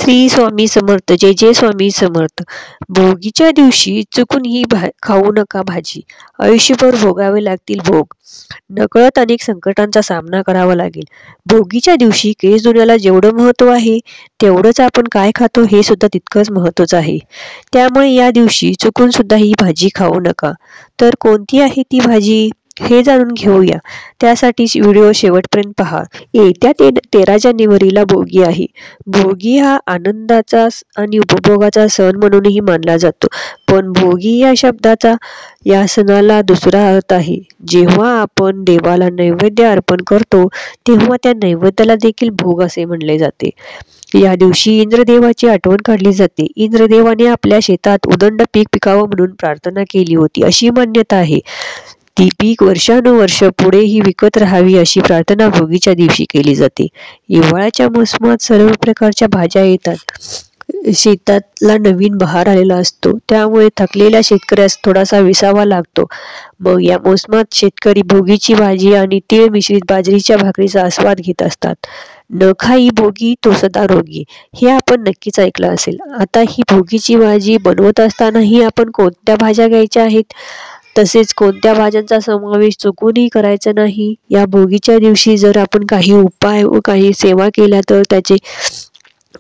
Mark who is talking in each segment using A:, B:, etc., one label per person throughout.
A: श्री स्वामी समर्थ. जय जय स्वामी समर्थ. भोगीच्या दिवशी चुकून ही खाऊ नका भाजी. आयुष्यभर भोगावे लागतील भोग. नकळत अनेक संकटांचा सामना करावा लागेल. भोगीच्या दिवशी केस धुण्याला जेवढं महत्त्व आहे तेवढंच आपण काय खातो हे सुद्धा तितकंच महत्त्वाचं आहे. त्यामुळे या दिवशी चुकून सुद्धा ही भाजी खाऊ नका. तर कोणती आहे ती भाजी हे जाणून घेऊया. त्यासाठी व्हिडिओ शेवटपर्यंत पहा. येत्या 13 जानेवारीला भोगी आहे. भोगी हा आनंदाचा आणि उपभोगाचा सण म्हणूनही मानला जातो. पण भोगी या शब्दाचा या सणाला दुसरा अर्थ आहे. जेव्हा आपण देवाला नैवेद्य अर्पण करतो तेव्हा त्या नैवेद्याला देखील भोग असे म्हणले जाते. या दिवशी इंद्रदेवाची आठवण काढली जाते. इंद्रदेवाने आपल्या शेतात उदंड पीक पिकावं म्हणून प्रार्थना केली होती अशी मान्यता आहे. ती पीक वर्षानुवर्ष पुढेही विकत राहावी अशी प्रार्थना भोगीच्या दिवशी केली जाते. हिवाळ्याच्या मोसमात सर्व प्रकारच्या भाज्या येतात. शेतातला नवीन बहार आलेला असतो. त्यामुळे थकलेल्या शेतकऱ्यास थोडासा विसावा लागतो. मग या मोसमात शेतकरी भोगीची भाजी आणि तीळ मिश्रित बाजरीच्या भाकरीचा आस्वाद घेत असतात. न खाई भोगी तो सदा रोगी हे आपण नक्कीच ऐकलं असेल. आता ही भोगीची भाजी बनवत असतानाही आपण कोणत्या भाज्या घ्यायच्या आहेत, तसेच कोणत्या भाज्यांचा समावेश चुकूनही करायचा नाही. या भोगीच्या दिवशी जर आपण काही उपाय व काही सेवा केल्या तर त्याचे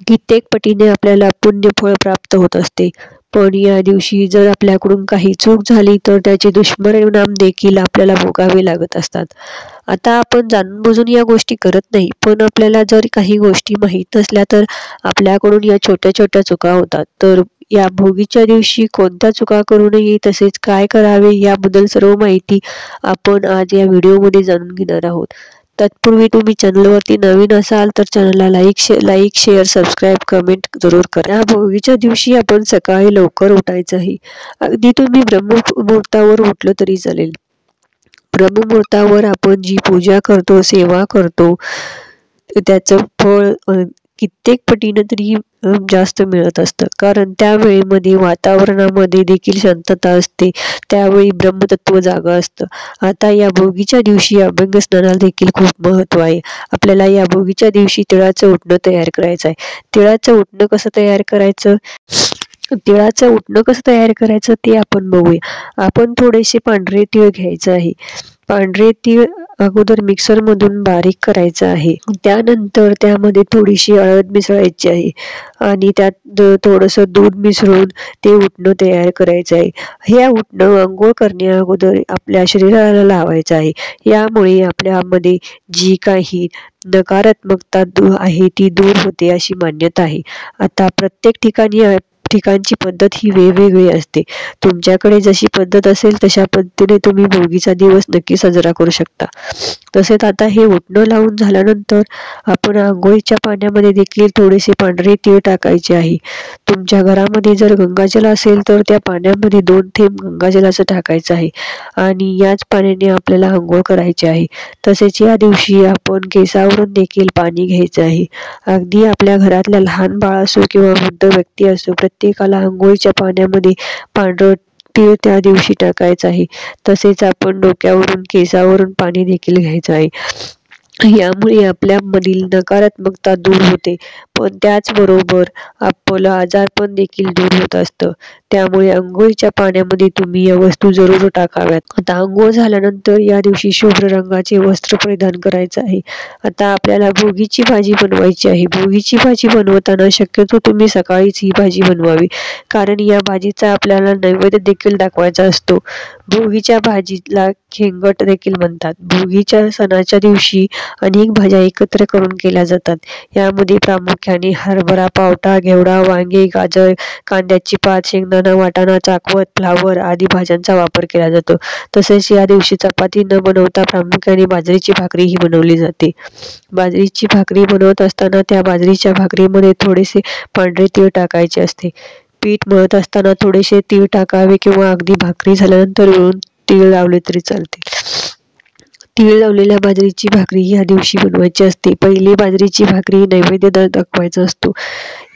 A: कित्येक पटीने आपल्याला पुण्यफळ प्राप्त होत असते. पण या दिवशी जर आपल्याकडून काही चूक झाली तर त्याचे दुष्परिणाम देखील आपल्याला भोगावे लागत असतात. आता आपण जाणून बुजून या गोष्टी करत नाही, पण आपल्याला जर काही गोष्टी माहीत नसल्या तर आपल्याकडून या छोट्या छोट्या चुका होतात. तर या भोगीच्या दिवशी कोणत्या चुका करू नये तसेच काय करावे याबद्दल सर्व माहिती आपण आज या व्हिडिओमध्ये जाणून घेणार आहोत. तत्पूर्वी तुम्ही चॅनलवरती नवीन असाल तर चॅनलला लाईक शेअर सबस्क्राईब कमेंट जरूर करा. या भोगीच्या दिवशी आपण सकाळी लवकर उठायचं आहे. अगदी तुम्ही ब्रह्ममुहूर्तावर उठलं तरी चालेल. ब्रह्ममुहूर्तावर आपण जी पूजा करतो सेवा करतो त्याचं फळ कित्येक पटीनं तरी जास्त मिळत असतं. कारण त्यावेळेमध्ये वातावरणामध्ये देखील शांतता असते. त्यावेळी ब्रह्मतत्व जागा असतं. आता या भोगीच्या दिवशी अभंग स्नानाला देखील खूप महत्त्व आहे. आपल्याला या भोगीच्या दिवशी तिळाचं उटणं तयार करायचं आहे. तिळाचं उटणं कसं तयार करायचं ते आपण बघूया. आपण थोडेसे पांढरे तीळ घ्यायचं आहे. पांढरे तीळ अगोदर मिक्सरमधून बारीक करायचं आहे. त्यानंतर त्यामध्ये थोडीशी हळद मिसळायची आहे आणि त्यात थोडंसं दूध मिसळून ते उटणं तयार करायचं आहे. हे उटणं अंघोळ करण्या अगोदर आपल्या शरीराला लावायचं आहे. यामुळे आपल्यामध्ये जी काही नकारात्मकता आहे ती दूर होते अशी मान्यता आहे. आता प्रत्येक ठिकाणची पद्धत ही वेगवेगळी असते. तुमच्याकडे जशी पद्धत असेल तशा पद्धतीने तुम्ही भोगीचा दिवस नक्की साजरा करू शकता. तसेच आता हे उटणं लावून झाल्यानंतर आपण आंघोळीच्या पाण्यामध्ये देखील थोडेसे पांढरे तीळ टाकायचे आहे. तुमच्या घरामध्ये जर गंगाजल असेल तर त्या पाण्यामध्ये 2 थेंब गंगाजलाचं टाकायचं आहे आणि याच पाण्याने आपल्याला आंघोळ करायची आहे. तसेच या दिवशी आपण केसावरून देखील पाणी घ्यायचं आहे. अगदी आपल्या घरातल्या लहान बाळ असो किंवा वृद्ध व्यक्ती असो प्रत्येकाला आंघोळीच्या पाण्यामध्ये पांढरं तीळ त्या दिवशी टाकायचं आहे. तसेच आपण डोक्यावरून केसावरून पाणी देखील घ्यायचं आहे. यामुळे आपल्यामधील नकारात्मकता दूर होते, पण त्याचबरोबर आपलं आजारपण देखील दूर होत असतं. त्यामुळे आंघोळीच्या पाण्यामध्ये तुम्ही या वस्तू जरूर टाकाव्यात. आता आंघोळ झाल्यानंतर या दिवशी शुभ्र रंगाचे वस्त्र परिधान करायचं आहे. आता आपल्याला भोगीची भाजी बनवायची आहे. भोगीची भाजी बनवताना शक्यतो तुम्ही सकाळीच ही भाजी बनवावी, कारण या भाजीचा आपल्याला नैवेद्य देखील दाखवायचा असतो. भोगीच्या भाजीला खेंगट देखील म्हणतात. भोगीच्या सणाच्या दिवशी अनेक भाज्या एकत्र करून केल्या जातात. यामध्ये प्रामुख्याने हरभरा, पावटा, घेवडा, वांगे, गाजर, कांद्याची पात, शेंगदाणा, वाटाणा, चाकवत, फ्लावर आदी भाज्यांचा वापर केला जातो. तसेच या दिवशी चपाती न बनवता प्रामुख्याने बाजरीची भाकरी ही बनवली जाते. बाजरीची भाकरी बनवत असताना त्या बाजरीच्या भाकरीमध्ये थोडेसे पांढरे तीळ टाकायचे असते. पीठ मळत असताना थोडेसे तीळ टाकावे किंवा अगदी भाकरी झाल्यानंतर वरून तीळ लावले तरी चालतील. तीळ लावलेल्या बाजरीची भाकरी या दिवशी बनवायची असते. पहिली बाजरीची भाकरी नैवेद्य दाखवायचा असतो.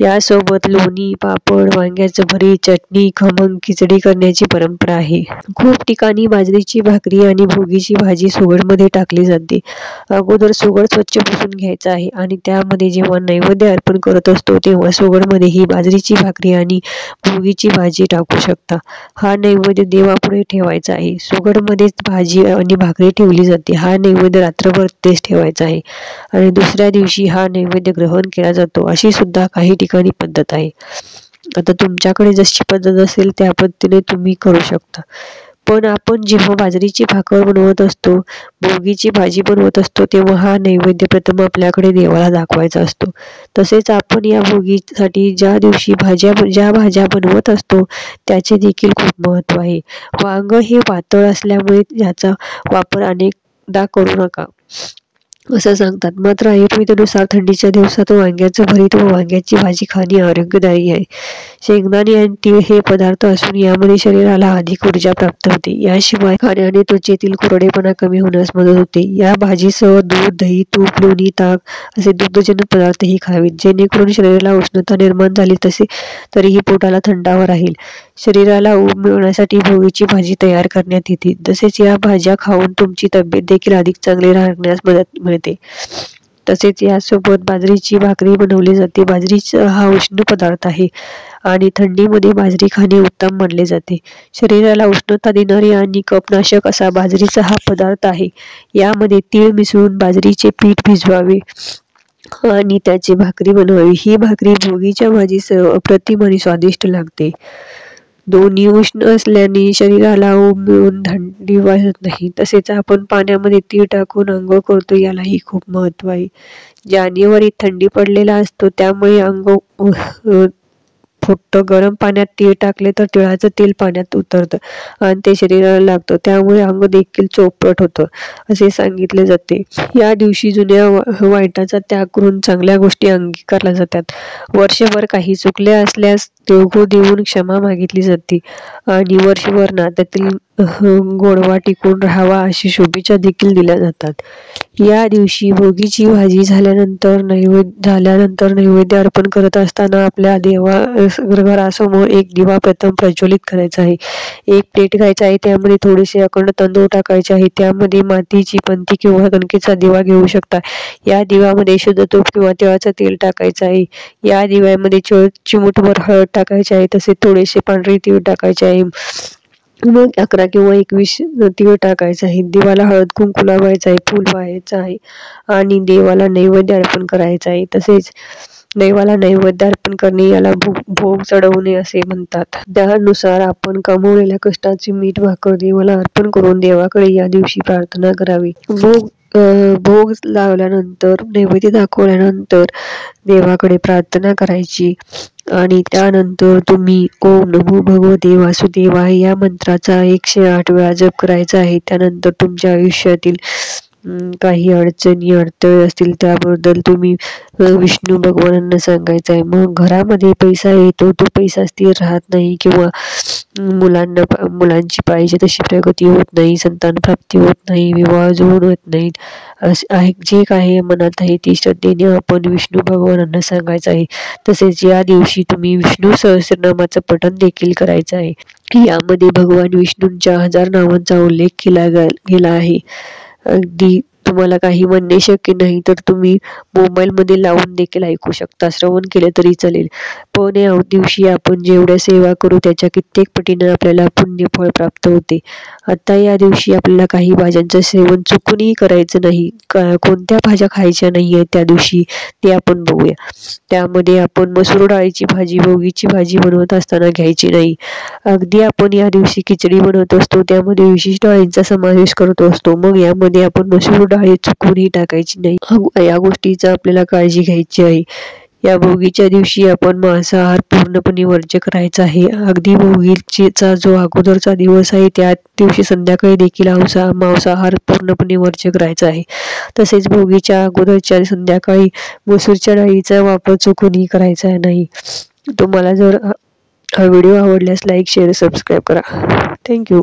A: यासोबत लोणी, पापड, वांग्याचं भरीत, चटणी, खमंग, खिचडी करण्याची परंपरा आहे. खूप ठिकाणी बाजरीची भाकरी आणि भोगीची भाजी सुगडमध्ये टाकली जाते. अगोदर सुगड स्वच्छ पुसून घ्यायचा आहे आणि त्यामध्ये जेव्हा नैवेद्य अर्पण करत असतो तेव्हा सुगडमध्ये ही बाजरीची भाकरी आणि भोगीची भाजी टाकू शकता. हा नैवेद्य देवापुढे ठेवायचा आहे. सुगडमध्येच भाजी आणि भाकरी ठेवली जाते. हा नैवेद्य रात्रभर तेच ठेवायचा आहे आणि दुसऱ्या दिवशी हा नैवेद्य ग्रहण केला जातो. अशी सुद्धा काही ठिकाणी पद्धत आहे. आता तुमच्याकडे जशी पद्धत असेल त्या पद्धतीने तुम्ही करू शकता. पण आपण जेव्हा बाजरीची भाकर बनवत असतो, भोगीची भाजी बनवत असतो तेव्हा हा नैवेद्य प्रथम आपल्याकडे देवाला दाखवायचा असतो. तसेच आपण या भोगीसाठी ज्या दिवशी ज्या भाज्या बनवत असतो त्याचे देखील खूप महत्त्व आहे. वांग हे पातळ असल्यामुळे याचा वापर अनेकदा करू नका असं सांगतात. मात्र आयुर्वेदानुसार थंडीच्या दिवसात वांग्याचं भरीत व वांग्याची भाजी खाणे आरोग्यदायी आहे. शेंगदाणे आणि तीळ हे पदार्थ असून यामध्ये शरीराला अधिक ऊर्जा प्राप्त होते. याशिवाय खाण्याने त्वचेतील कोरडेपणा कमी होण्यास मदत होते. या भाजीसह दूध, दही, तूप, लोणी, ताक असे दुग्धजन्य पदार्थही खावेत, जेणेकरून शरीराला उष्णता निर्माण झाली तरीही पोटाला थंडावा राहील. शरीराला ऊब मिळवण्यासाठी भोगीची भाजी तयार करण्यात येते. तसेच या भाज्या खाऊन तुमची तब्येत देखील अधिक चांगली राहण्यास मदत मिळते. तसेच यासोबत बाजरीची भाकरी बनवली जाते. बाजरीचा हा उष्ण पदार्थ आहे आणि थंडीमध्ये बाजरी खाणे उत्तम मानले जाते. शरीराला उष्णता देणारी आणि कफनाशक असा बाजरीचा हा पदार्थ आहे. यामध्ये तीळ मिसळून बाजरीचे पीठ भिजवावे आणि त्याची भाकरी बनवावी. ही भाकरी भोगीच्या भाजीसह अप्रतिम आणि स्वादिष्ट लागते. दोन्ही उष्ण असल्याने शरीराला ऊब मिळून थंडी वाजत नाही. तसेच आपण पाण्यामध्ये तीळ टाकून अंघोळ करतो, यालाही खूप महत्त्व आहे. जानेवारीत थंडी पडलेला असतो त्यामुळे अंग फुटतं. गरम पाण्यात तीळ टाकले तर तिळाचं तेल पाण्यात उतरतं आणि ते शरीराला लागतं, त्यामुळे अंग देखील चोपट होतं असे सांगितले जाते. या दिवशी जुन्या वाईटाचा त्याग करून चांगल्या गोष्टी अंगीकारल्या जातात. वर्षभर काही चुकले असल्यास तिळगुळ देऊन क्षमा मागितली जाते आणि वर्षभर नात्यातील गोडवा टिकून राहावा अशी शुभेच्छा देखील दिल्या जातात. या दिवशी भोगीची भाजी झाल्यानंतर नैवेद्य अर्पण करत असताना आपल्या घरासमोर एक दिवा प्रथम प्रज्वलित करायचा आहे. एक प्लेट घ्यायचा आहे, त्यामध्ये थोडेसे अखंड तांदूळ टाकायचे आहे. त्यामध्ये मातीची पंती किंवा कणकेचा दिवा घेऊ शकता. या दिव्यामध्ये शुद्ध तूप किंवा तिळाचं तेल टाकायचं आहे. या दिव्यामध्ये चिमूटभर हळद टाकायची आहे. तसेच थोडेसे पांढरे तीळ टाकायचे आहे. मग 11 किंवा 21 तीळ टाकायचं आहे. देवाला हळद कुंकू लावायचं आहे, फूल व्हायचं आहे आणि देवाला नैवेद्य अर्पण करायचं आहे. तसेच देवाला नैवेद्य अर्पण करणे याला भोग चढवणे असे म्हणतात. त्यानुसार आपण कमवलेल्या कष्टाची मीठ भाकर देवाला अर्पण करून देवाकडे या दिवशी प्रार्थना करावी. भोग लावल्यानंतर नैवेद्य दाखवल्यानंतर देवाकडे प्रार्थना करायची आणि त्यानंतर तुम्ही ओम नमो भगवते वासुदेवाय या मंत्राचा 108 वेळा जप करायचा आहे. त्यानंतर तुमच्या आयुष्यातील काही अडचणी अडथळे असतील त्याबद्दल तुम्ही विष्णू भगवानांना सांगायचं आहे. मग घरामध्ये पैसा येतो, तो पैसा स्थिर राहत नाही किंवा मुलांची पाहिजे तशी प्रगती होत नाही, संतान प्राप्ती होत नाही, विवाह जुळून होत नाहीत, जे काही मनात आहे ती श्रद्धेने आपण विष्णू भगवानांना सांगायचं आहे. तसेच या दिवशी तुम्ही विष्णू सहस्रनामाचं पठण देखील करायचं आहे. यामध्ये भगवान विष्णूंच्या 1000 नावांचा उल्लेख केला गेला आहे. अगदी तुम्हाला काही म्हणणे शक्य नाही तर तुम्ही मोबाईलमध्ये लावून देखील ऐकू शकता, श्रवण केले तरी चालेल. पण या दिवशी आपण जेवढ्या सेवा करू त्याच्या कित्येक पटीने आपल्याला पुण्यफळ प्राप्त होते. आता या दिवशी आपल्याला काही भाज्यांचं सेवन चुकूनही करायचं नाही. कोणत्या भाज्या खायच्या नाही आहेत त्या दिवशी ते आपण बघूया. त्यामध्ये आपण मसूर डाळीची भाजी, भोगीची भाजी बनवत असताना घ्यायची नाही. अगदी आपण या दिवशी खिचडी बनवत असतो त्यामध्ये विशिष्ट डाळींचा समावेश करतो असतो, मग यामध्ये आपण मसूर डाळी चुकूनही टाकायची नाही. या गोष्टीचा आपल्याला काळजी घ्यायची आहे. या भोगीच्या दिवशी आपण मांसाहार पूर्णपणे वर्ज्य करायचा आहे. अगदी भोगीचा जो अगोदरचा दिवस आहे त्या दिवशी संध्याकाळी देखील मांसाहार पूर्णपणे वर्ज्य करायचा आहे. तसेच भोगीच्या अगोदरच्या संध्याकाळी मसूरच्या डाळीचा वापर चुकूनही करायचा नाही. तुम्हाला जर हा व्हिडिओ आवडल्यास लाईक, शेअर, सबस्क्राईब करा. थँक्यू.